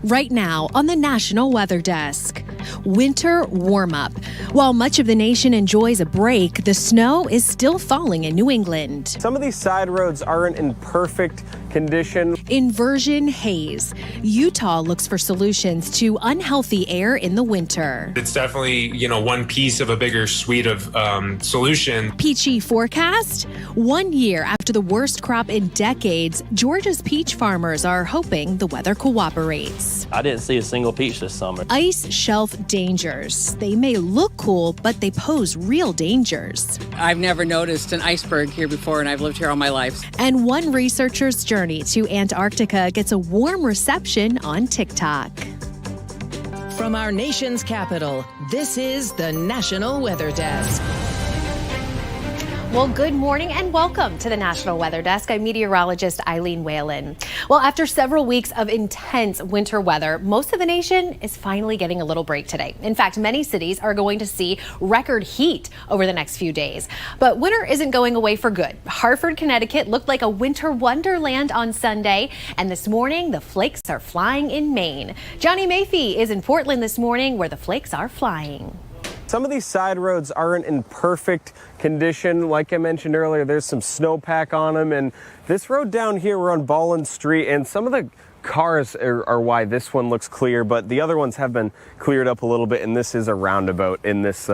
Right now on the National Weather Desk. Winter warm-up. While much of the nation enjoys a break, the snow is still falling in New England. Some of these side roads aren't in perfect condition. Inversion haze. Utah looks for solutions to unhealthy air in the winter. It's definitely, one piece of a bigger suite of solution. Peachy forecast? 1 year after the worst crop in decades, Georgia's peach farmers are hoping the weather cooperates. I didn't see a single peach this summer. Ice shelf dangers. They may look cool, but they pose real dangers. I've never noticed an iceberg here before, and I've lived here all my life. And one researcher's journey to Antarctica gets a warm reception on TikTok. From our nation's capital, this is the National Weather Desk. Well, good morning and welcome to the National Weather Desk. I'm meteorologist Eileen Whalen. Well, after several weeks of intense winter weather, most of the nation is finally getting a little break today. In fact, many cities are going to see record heat over the next few days. But winter isn't going away for good. Hartford, Connecticut looked like a winter wonderland on Sunday, and this morning the flakes are flying in Maine. Johnny Mayfie is in Portland this morning where the flakes are flying. Some of these side roads aren't in perfect condition. Like I mentioned earlier, there's some snowpack on them. And this road down here, we're on Ballin Street, and some of the cars are why this one looks clear, but the other ones have been cleared up a little bit, and this is a roundabout in this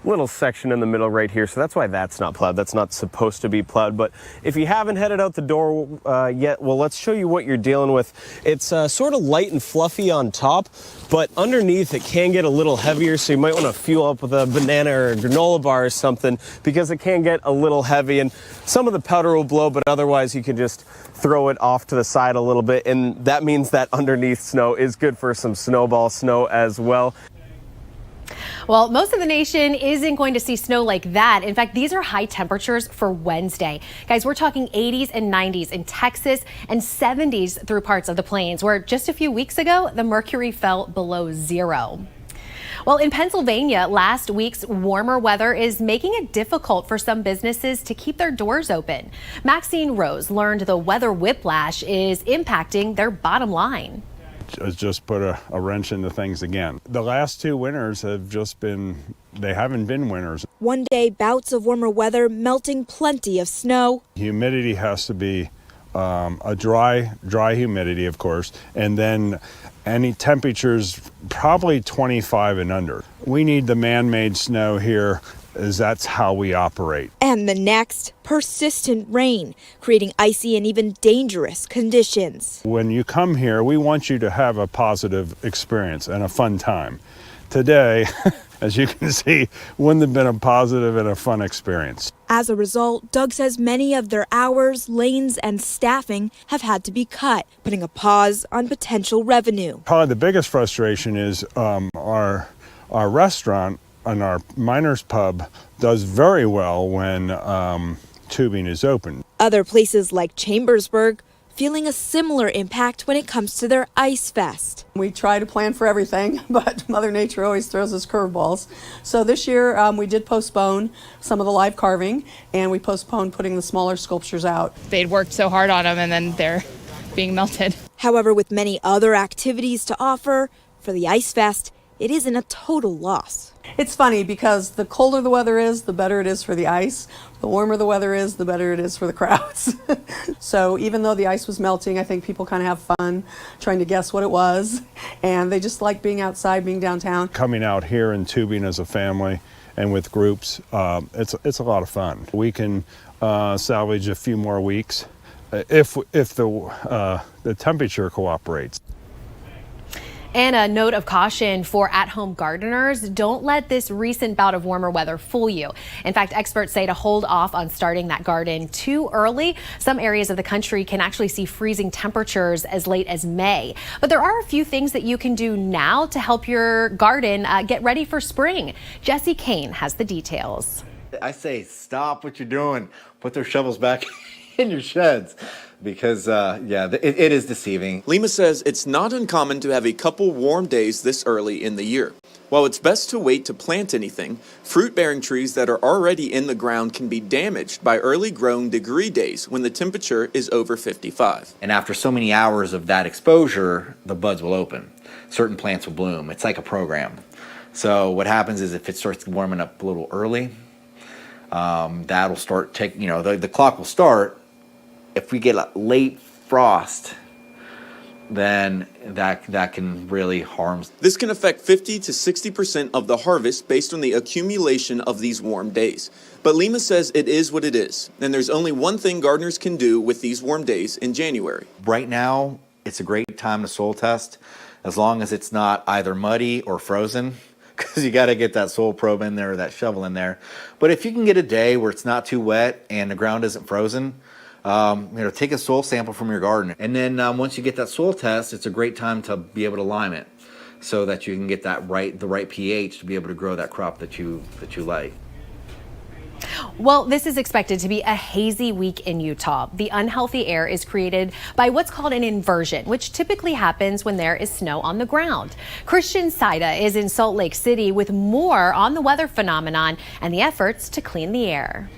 little section in the middle right here, so that's why that's not plowed. That's not supposed to be plowed. But if you haven't headed out the door yet, well, let's show you what you're dealing with. It's sort of light and fluffy on top, but underneath it can get a little heavier, so you might want to fuel up with a banana or a granola bar or something, because it can get a little heavy, and some of the powder will blow, but otherwise you can just throw it off to the side a little bit, and that means that underneath snow is good for some snowball snow as well. Well, most of the nation isn't going to see snow like that. In fact, these are high temperatures for Wednesday. Guys, we're talking 80s and 90s in Texas and 70s through parts of the plains, where just a few weeks ago, the mercury fell below zero. Well, in Pennsylvania, last week's warmer weather is making it difficult for some businesses to keep their doors open. Maxine Rose learned the weather whiplash is impacting their bottom line. It's just put a wrench into things again. The last two winters have just been, they haven't been winters. One day, bouts of warmer weather melting plenty of snow. Humidity has to be a dry humidity, of course, and then any temperatures probably 25 and under. We need the man-made snow here, as that's how we operate. And the next, persistent rain, creating icy and even dangerous conditions. When you come here, we want you to have a positive experience and a fun time. Today, as you can see, wouldn't have been a positive and a fun experience. As a result, Doug says many of their hours, lanes, and staffing have had to be cut, putting a pause on potential revenue. Probably the biggest frustration is our restaurant and our Miners Pub does very well when tubing is open. Other places like Chambersburg feeling a similar impact when it comes to their ice fest. We try to plan for everything, but Mother Nature always throws us curveballs. So this year we did postpone some of the live carving, and we postponed putting the smaller sculptures out. They'd worked so hard on them, and then they're being melted. However, with many other activities to offer, for the Ice Fest, it isn't a total loss. It's funny because the colder the weather is, the better it is for the ice. The warmer the weather is, the better it is for the crowds. So even though the ice was melting, I think people kind of have fun trying to guess what it was. And they just like being outside, being downtown. Coming out here and tubing as a family and with groups, it's a lot of fun. We can salvage a few more weeks if the temperature cooperates. And a note of caution for at-home gardeners. Don't let this recent bout of warmer weather fool you. In fact, experts say to hold off on starting that garden too early. Some areas of the country can actually see freezing temperatures as late as May. But there are a few things that you can do now to help your garden get ready for spring. Jesse Kane has the details. I say stop what you're doing. Put those shovels back in your sheds. Because, it is deceiving. Lima says it's not uncommon to have a couple warm days this early in the year. While it's best to wait to plant anything, fruit-bearing trees that are already in the ground can be damaged by early growing degree days when the temperature is over 55. And after so many hours of that exposure, the buds will open. Certain plants will bloom. It's like a program. So what happens is if it starts warming up a little early, that'll start the clock will start. If we get a late frost, then that can really harm. This can affect 50 to 60% of the harvest based on the accumulation of these warm days. But Lima says it is what it is, and there's only one thing gardeners can do with these warm days in January. Right now, it's a great time to soil test, as long as it's not either muddy or frozen, because you got to get that soil probe in there or that shovel in there. But if you can get a day where it's not too wet and the ground isn't frozen, take a soil sample from your garden. And then once you get that soil test, it's a great time to be able to lime it so that you can get the right pH to be able to grow that crop that you like. Well, this is expected to be a hazy week in Utah. The unhealthy air is created by what's called an inversion, which typically happens when there is snow on the ground. Christian Saida is in Salt Lake City with more on the weather phenomenon and the efforts to clean the air.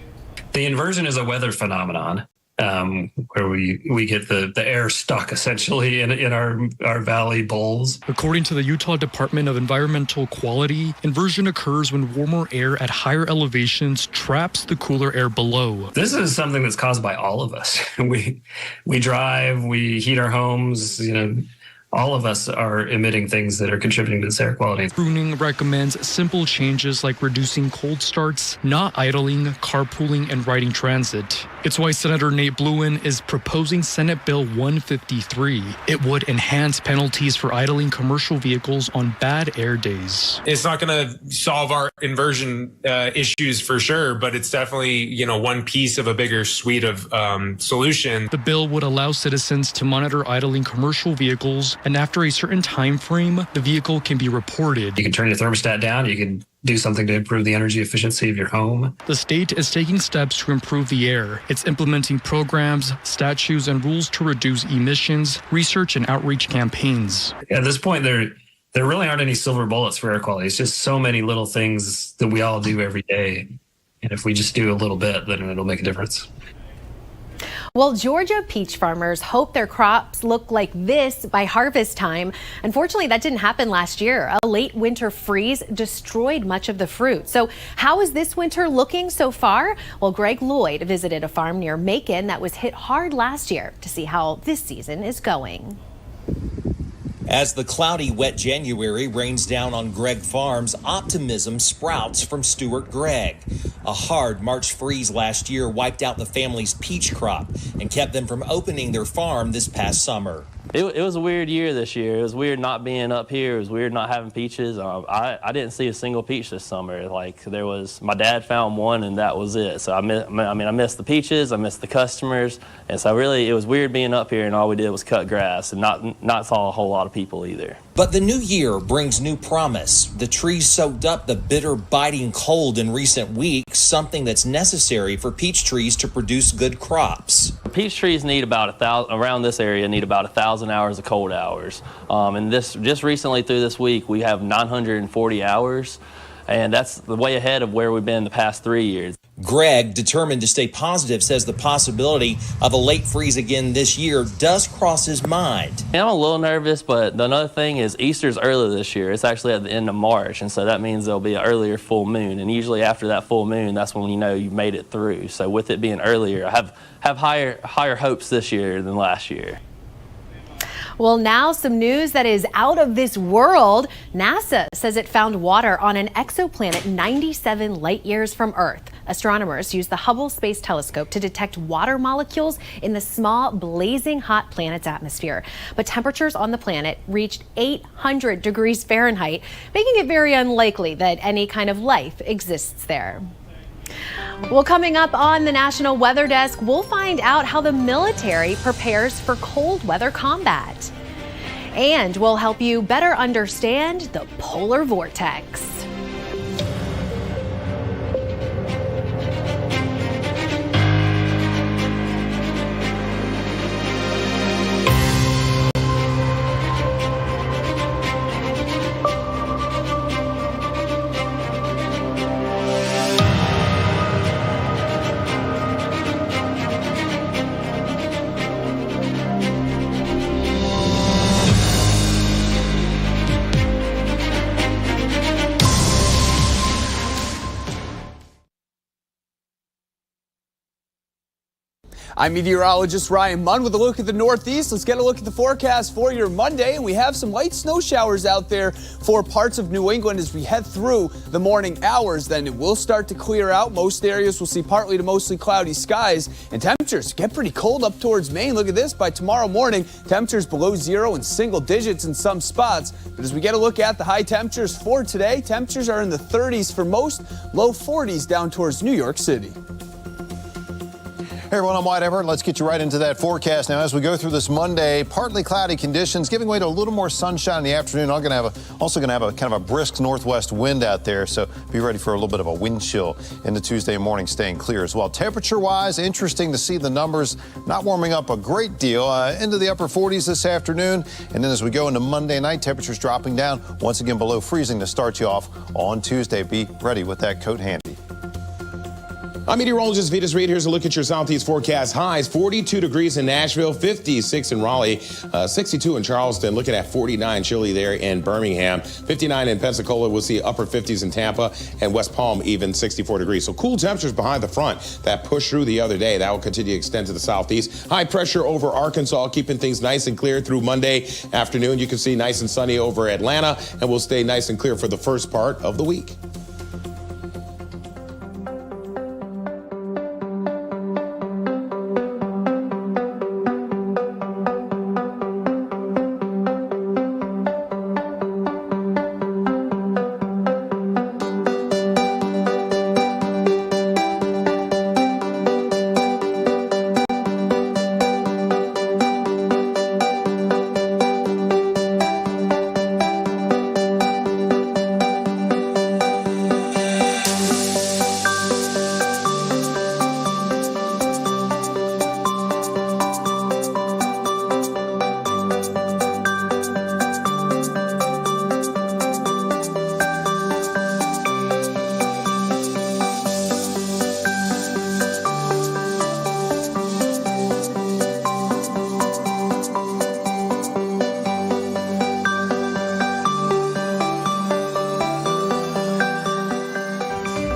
The inversion is a weather phenomenon. Where we get the air stuck essentially in our valley bowls. According to the Utah Department of Environmental Quality, inversion occurs when warmer air at higher elevations traps the cooler air below. This is something that's caused by all of us. We drive, we heat our homes, all of us are emitting things that are contributing to this air quality. Bruning recommends simple changes like reducing cold starts, not idling, carpooling, and riding transit. It's why Senator Nate Bluin is proposing Senate Bill 153. It would enhance penalties for idling commercial vehicles on bad air days. It's not going to solve our inversion issues for sure, but it's definitely, one piece of a bigger suite of solution. The bill would allow citizens to monitor idling commercial vehicles, and after a certain time frame, the vehicle can be reported. You can turn your thermostat down. You can do something to improve the energy efficiency of your home. The state is taking steps to improve the air. It's implementing programs, statutes, and rules to reduce emissions, research, and outreach campaigns. At this point, there really aren't any silver bullets for air quality. It's just so many little things that we all do every day. And if we just do a little bit, then it'll make a difference. Well, Georgia peach farmers hope their crops look like this by harvest time. Unfortunately, that didn't happen last year. A late winter freeze destroyed much of the fruit. So how is this winter looking so far? Well, Greg Lloyd visited a farm near Macon that was hit hard last year to see how this season is going. As the cloudy, wet January rains down on Gregg Farms, optimism sprouts from Stuart Gregg. A hard March freeze last year wiped out the family's peach crop and kept them from opening their farm this past summer. It was a weird year this year. It was weird not being up here. It was weird not having peaches. I didn't see a single peach this summer. My dad found one and that was it. So I missed the peaches, I missed the customers. And so really it was weird being up here and all we did was cut grass and not saw a whole lot of people either. But the new year brings new promise. The trees soaked up the bitter, biting cold in recent weeks, something that's necessary for peach trees to produce good crops. Peach trees need around this area need about 1,000 hours of cold hours. And just recently through this week, we have 940 hours. And that's way ahead of where we've been the past 3 years. Greg, determined to stay positive, says the possibility of a late freeze again this year does cross his mind. I'm a little nervous, but another thing is Easter's early this year. It's actually at the end of March, and so that means there'll be an earlier full moon. And usually after that full moon, that's when you know you made it through. So with it being earlier, I have higher hopes this year than last year. Well, now some news that is out of this world. NASA says it found water on an exoplanet 97 light years from Earth. Astronomers used the Hubble Space Telescope to detect water molecules in the small, blazing hot planet's atmosphere. But temperatures on the planet reached 800 degrees Fahrenheit, making it very unlikely that any kind of life exists there. Well, coming up on the National Weather Desk, we'll find out how the military prepares for cold weather combat. And we'll help you better understand the polar vortex. I'm meteorologist Ryan Munn with a look at the Northeast. Let's get a look at the forecast for your Monday. And we have some light snow showers out there for parts of New England as we head through the morning hours. Then it will start to clear out. Most areas will see partly to mostly cloudy skies. And temperatures get pretty cold up towards Maine. Look at this. By tomorrow morning, temperatures below zero in single digits in some spots. But as we get a look at the high temperatures for today, temperatures are in the 30s for most, low 40s down towards New York City. Hey everyone, I'm Wyatt Everett. Let's get you right into that forecast now. As we go through this Monday, partly cloudy conditions, giving way to a little more sunshine in the afternoon. I'm also going to have a kind of a brisk northwest wind out there, so be ready for a little bit of a wind chill into Tuesday morning, staying clear as well. Temperature-wise, interesting to see the numbers not warming up a great deal. Into the upper 40s this afternoon, and then as we go into Monday night, temperatures dropping down once again below freezing to start you off on Tuesday. Be ready with that coat handy. I'm meteorologist Vitas Reed. Here's a look at your Southeast forecast. Highs 42 degrees in Nashville, 56 in Raleigh, 62 in Charleston, looking at 49 chilly there in Birmingham, 59 in Pensacola. We'll see upper 50s in Tampa, and West Palm even 64 degrees. So cool temperatures behind the front that pushed through the other day. That will continue to extend to the southeast. High pressure over Arkansas, keeping things nice and clear through Monday afternoon. You can see nice and sunny over Atlanta, and we'll stay nice and clear for the first part of the week.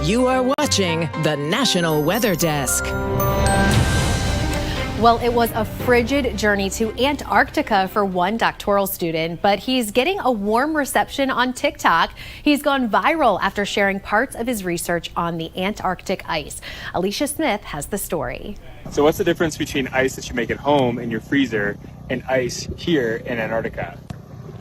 You are watching the National Weather Desk. Well, it was a frigid journey to Antarctica for one doctoral student, but he's getting a warm reception on TikTok. He's gone viral after sharing parts of his research on the Antarctic ice. Alicia Smith has the story. So what's the difference between ice that you make at home in your freezer and ice here in Antarctica?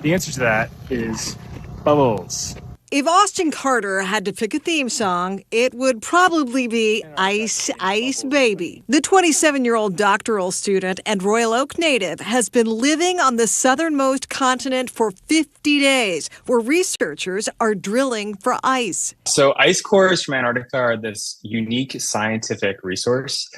The answer to that is bubbles. If Austin Carter had to pick a theme song, it would probably be Ice, Ice Baby. The 27-year-old doctoral student and Royal Oak native has been living on the southernmost continent for 50 days, where researchers are drilling for ice. So ice cores from Antarctica are this unique scientific resource.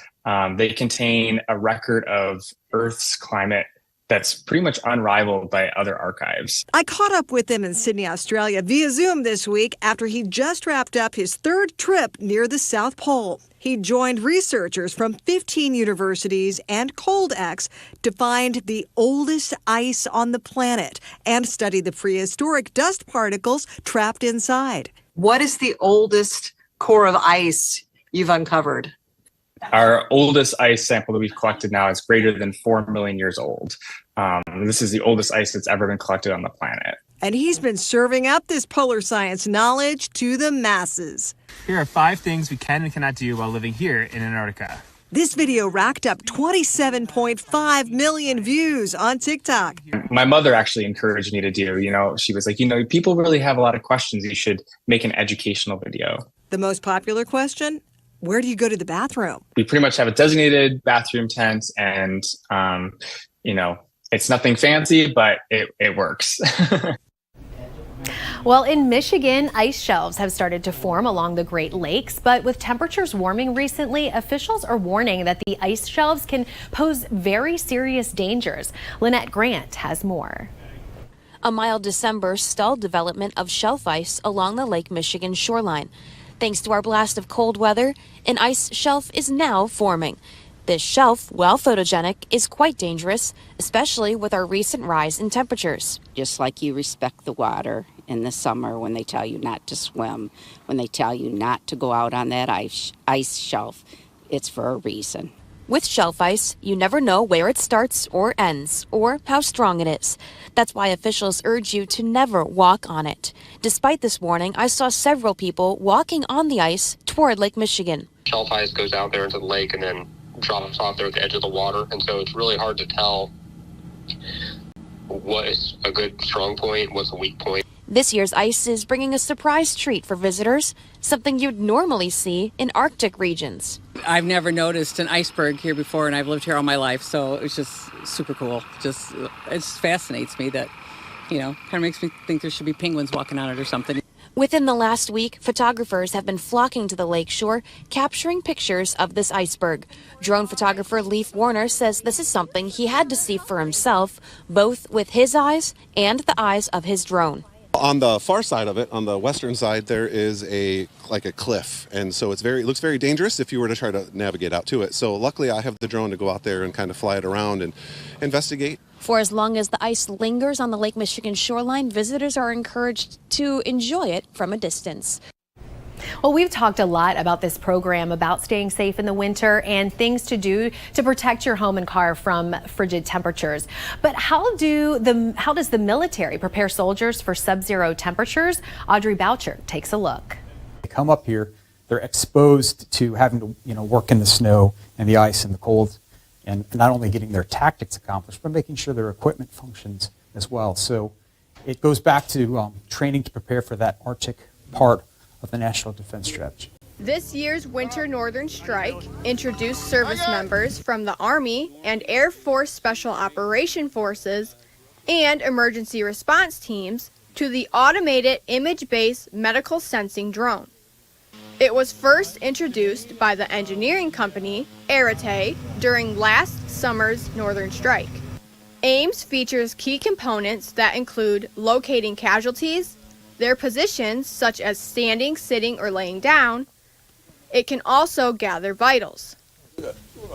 They contain a record of Earth's climate that's pretty much unrivaled by other archives. I caught up with him in Sydney, Australia via Zoom this week after he just wrapped up his third trip near the South Pole. He joined researchers from 15 universities and ColdX to find the oldest ice on the planet and study the prehistoric dust particles trapped inside. What is the oldest core of ice you've uncovered? Our oldest ice sample that we've collected now is greater than 4 million years old. This is the oldest ice that's ever been collected on the planet. And he's been serving up this polar science knowledge to the masses. Here are 5 things we can and cannot do while living here in Antarctica. This video racked up 27.5 million views on TikTok. My mother actually encouraged me to do, she was like, people really have a lot of questions. You should make an educational video. The most popular question? Where do you go to the bathroom? We pretty much have a designated bathroom tent and, it's nothing fancy, but it works. Well, in Michigan, ice shelves have started to form along the Great Lakes, but with temperatures warming recently, officials are warning that the ice shelves can pose very serious dangers. Lynette Grant has more. A mild December stalled development of shelf ice along the Lake Michigan shoreline. Thanks to our blast of cold weather, an ice shelf is now forming. This shelf, while photogenic, is quite dangerous, especially with our recent rise in temperatures. Just like you respect the water in the summer when they tell you not to swim, when they tell you not to go out on that ice shelf, it's for a reason. With shelf ice, you never know where it starts or ends, or how strong it is. That's why officials urge you to never walk on it. Despite this warning, I saw several people walking on the ice toward Lake Michigan. Shelf ice goes out there into the lake and then drops off there at the edge of the water, and so it's really hard to tell what is a good strong point, what's a weak point. This year's ice is bringing a surprise treat for visitors, something you'd normally see in Arctic regions. I've never noticed an iceberg here before, and I've lived here all my life, so it's just super cool. It fascinates me that, kind of makes me think there should be penguins walking on it or something. Within the last week, photographers have been flocking to the lakeshore, capturing pictures of this iceberg. Drone photographer Leif Warner says this is something he had to see for himself, both with his eyes and the eyes of his drone. On the far side of it, on the western side, there is a cliff, and so it looks very dangerous if you were to try to navigate out to it. So luckily I have the drone to go out there and kind of fly it around and investigate. For as long as the ice lingers on the Lake Michigan shoreline, visitors are encouraged to enjoy it from a distance. Well, we've talked a lot about this program, about staying safe in the winter and things to do to protect your home and car from frigid temperatures. But how does the military prepare soldiers for sub-zero temperatures? Audrey Boucher takes a look. They come up here, they're exposed to having to, work in the snow and the ice and the cold, and not only getting their tactics accomplished, but making sure their equipment functions as well. So it goes back to training to prepare for that Arctic part of the National Defense Strategy. This year's Winter Northern Strike introduced service members from the Army and Air Force Special Operation Forces and emergency response teams to the automated image-based medical sensing drone. It was first introduced by the engineering company Arete during last summer's Northern Strike. AIMS features key components that include locating casualties, their positions such as standing, sitting, or laying down. It can also gather vitals.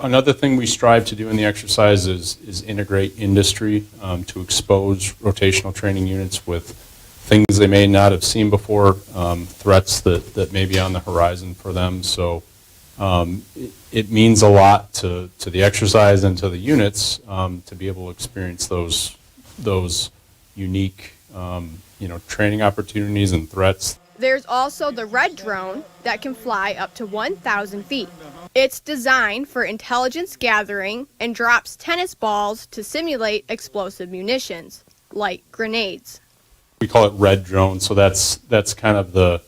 Another thing we strive to do in the exercise is integrate industry to expose rotational training units with things they may not have seen before, threats that may be on the horizon for them. So it means a lot to the exercise and to the units to be able to experience those unique training opportunities and threats. There's also the Red drone that can fly up to 1,000 feet. It's designed for intelligence gathering and drops tennis balls to simulate explosive munitions, like grenades. We call it Red drone, so that's kind of the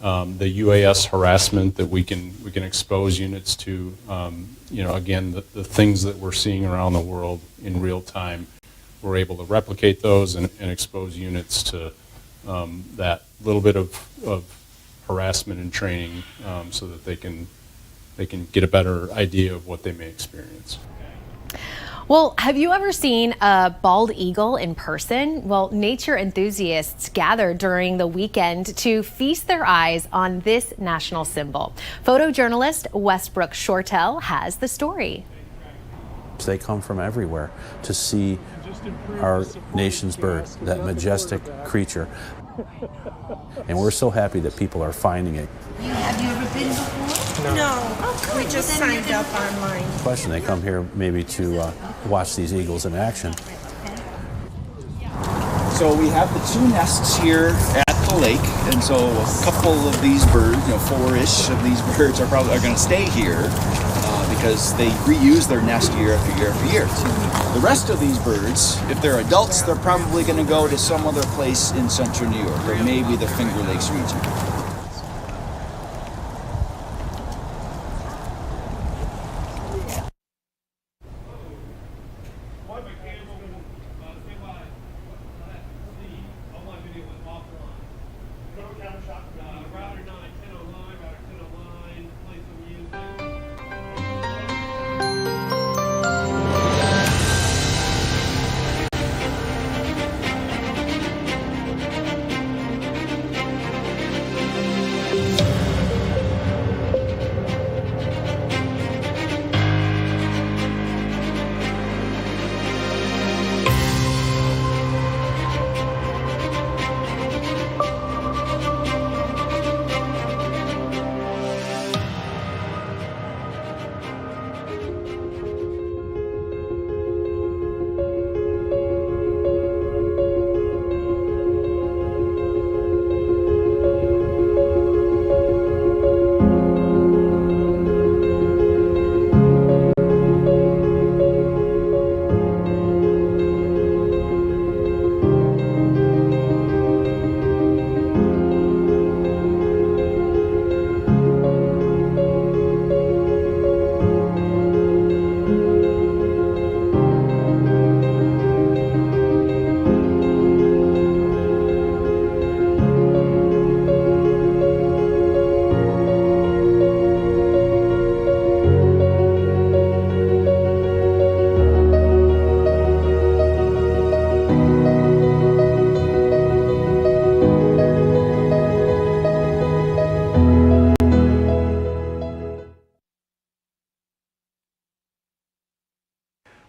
UAS harassment that we can expose units to. Again, the things that we're seeing around the world in real time. We're able to replicate those and expose units to that little bit of harassment and training so that they can get a better idea of what they may experience. Well, have you ever seen a bald eagle in person? Well, nature enthusiasts gathered during the weekend to feast their eyes on this national symbol. Photojournalist Westbrook Shortell has the story. They come from everywhere to see our nation's bird, that majestic creature. And we're so happy that people are finding it. Have you ever been before? No. We just signed up online. Question, they come here maybe to watch these eagles in action. So we have the two nests here at the lake, and so a couple of these birds, 4-ish of these birds are going to stay here because they reuse their nest year after year after year. The rest of these birds, if they're adults, they're probably going to go to some other place in central New York, or maybe the Finger Lakes region.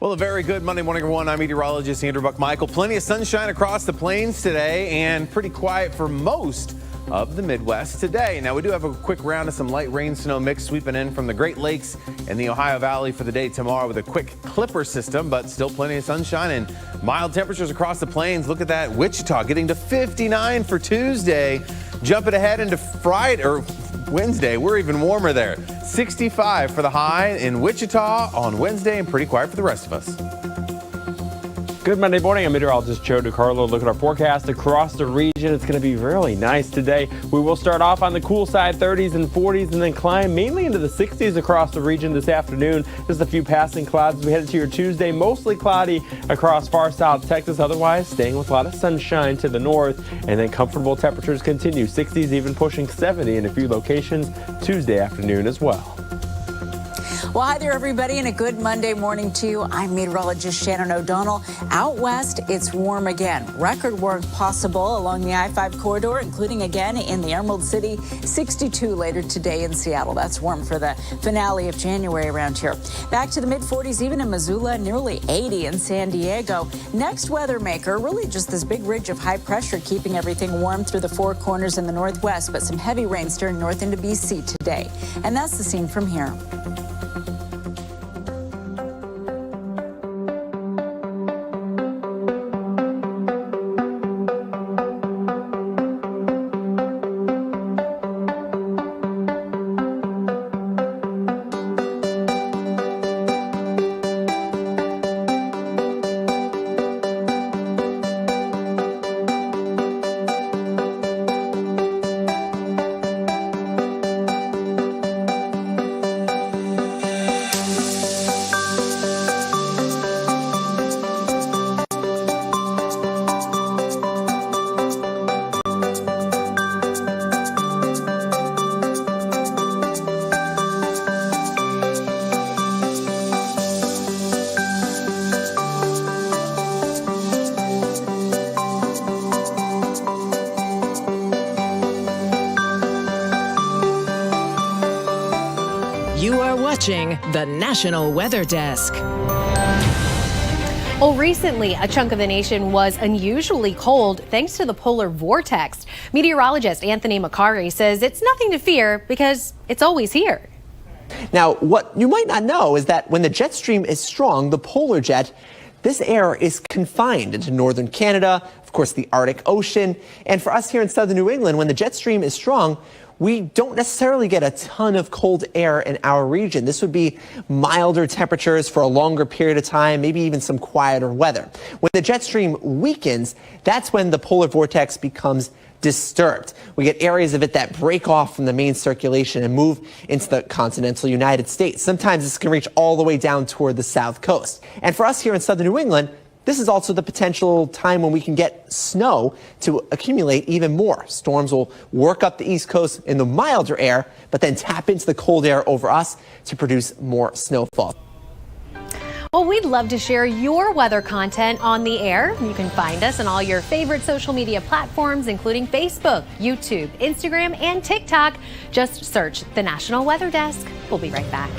Well, a very good Monday morning, everyone. I'm meteorologist Andrew Buck-Michael. Plenty of sunshine across the plains today and pretty quiet for most of the Midwest today. Now, we do have a quick round of some light rain snow mix sweeping in from the Great Lakes and the Ohio Valley for the day tomorrow with a quick clipper system, but still plenty of sunshine and mild temperatures across the plains. Look at that. Wichita getting to 59 for Tuesday. Jumping ahead into Friday or Wednesday, we're even warmer there. 65 for the high in Wichita on Wednesday and pretty quiet for the rest of us. Good Monday morning. I'm meteorologist Joe DiCarlo. Look at our forecast across the region. It's going to be really nice today. We will start off on the cool side, 30s and 40s, and then climb mainly into the 60s across the region this afternoon. Just a few passing clouds as we head into your Tuesday. Mostly cloudy across far south Texas. Otherwise, staying with a lot of sunshine to the north. And then comfortable temperatures continue. 60s even pushing 70 in a few locations Tuesday afternoon as well. Well, hi there, everybody, and a good Monday morning to you. I'm meteorologist Shannon O'Donnell. Out west, it's warm again. Record warmth possible along the I-5 corridor, including again in the Emerald City. 62 later today in Seattle. That's warm for the finale of January around here. Back to the mid-40s, even in Missoula, nearly 80 in San Diego. Next weather maker, really just this big ridge of high pressure keeping everything warm through the four corners in the northwest, but some heavy rain stirring north into BC today. And that's the scene from here. You are watching the National Weather Desk. Well, recently, a chunk of the nation was unusually cold thanks to the polar vortex. Meteorologist Anthony Macari says it's nothing to fear because it's always here. Now, what you might not know is that when the jet stream is strong, the polar jet, this air is confined into northern Canada, of course, the Arctic Ocean. And for us here in southern New England, when the jet stream is strong, we don't necessarily get a ton of cold air in our region. This would be milder temperatures for a longer period of time, maybe even some quieter weather. When the jet stream weakens, that's when the polar vortex becomes disturbed. We get areas of it that break off from the main circulation and move into the continental United States. Sometimes this can reach all the way down toward the south coast. And for us here in southern New England, this is also the potential time when we can get snow to accumulate even more. Storms will work up the East Coast in the milder air, but then tap into the cold air over us to produce more snowfall. Well, we'd love to share your weather content on the air. You can find us on all your favorite social media platforms, including Facebook, YouTube, Instagram, and TikTok. Just search the National Weather Desk. We'll be right back.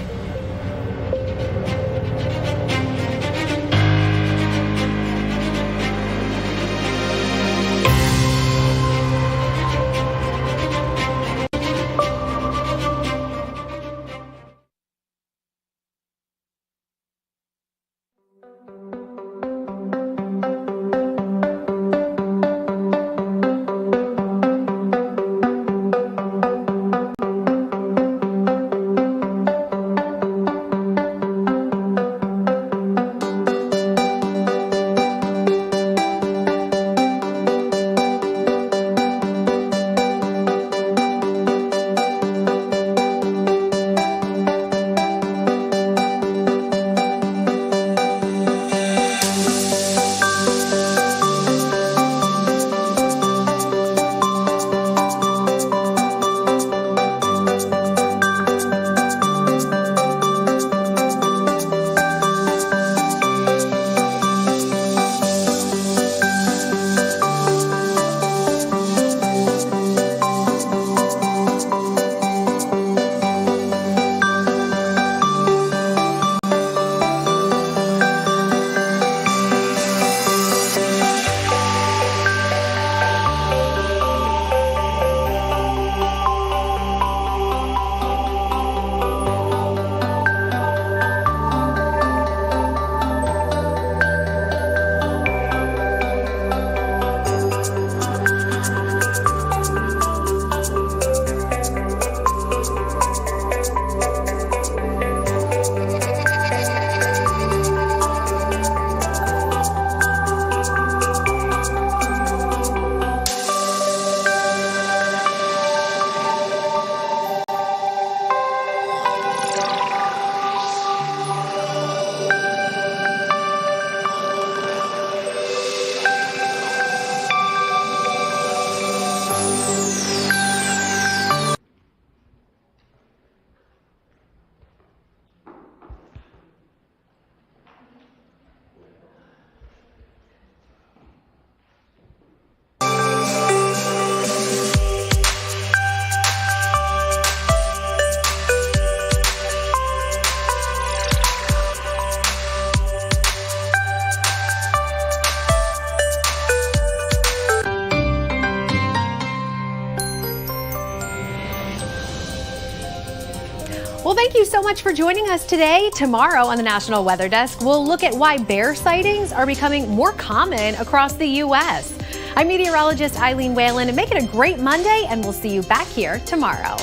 Well, thank you so much for joining us today. Tomorrow on the National Weather Desk, we'll look at why bear sightings are becoming more common across the U.S. I'm meteorologist Eileen Whalen, and make it a great Monday, and we'll see you back here tomorrow.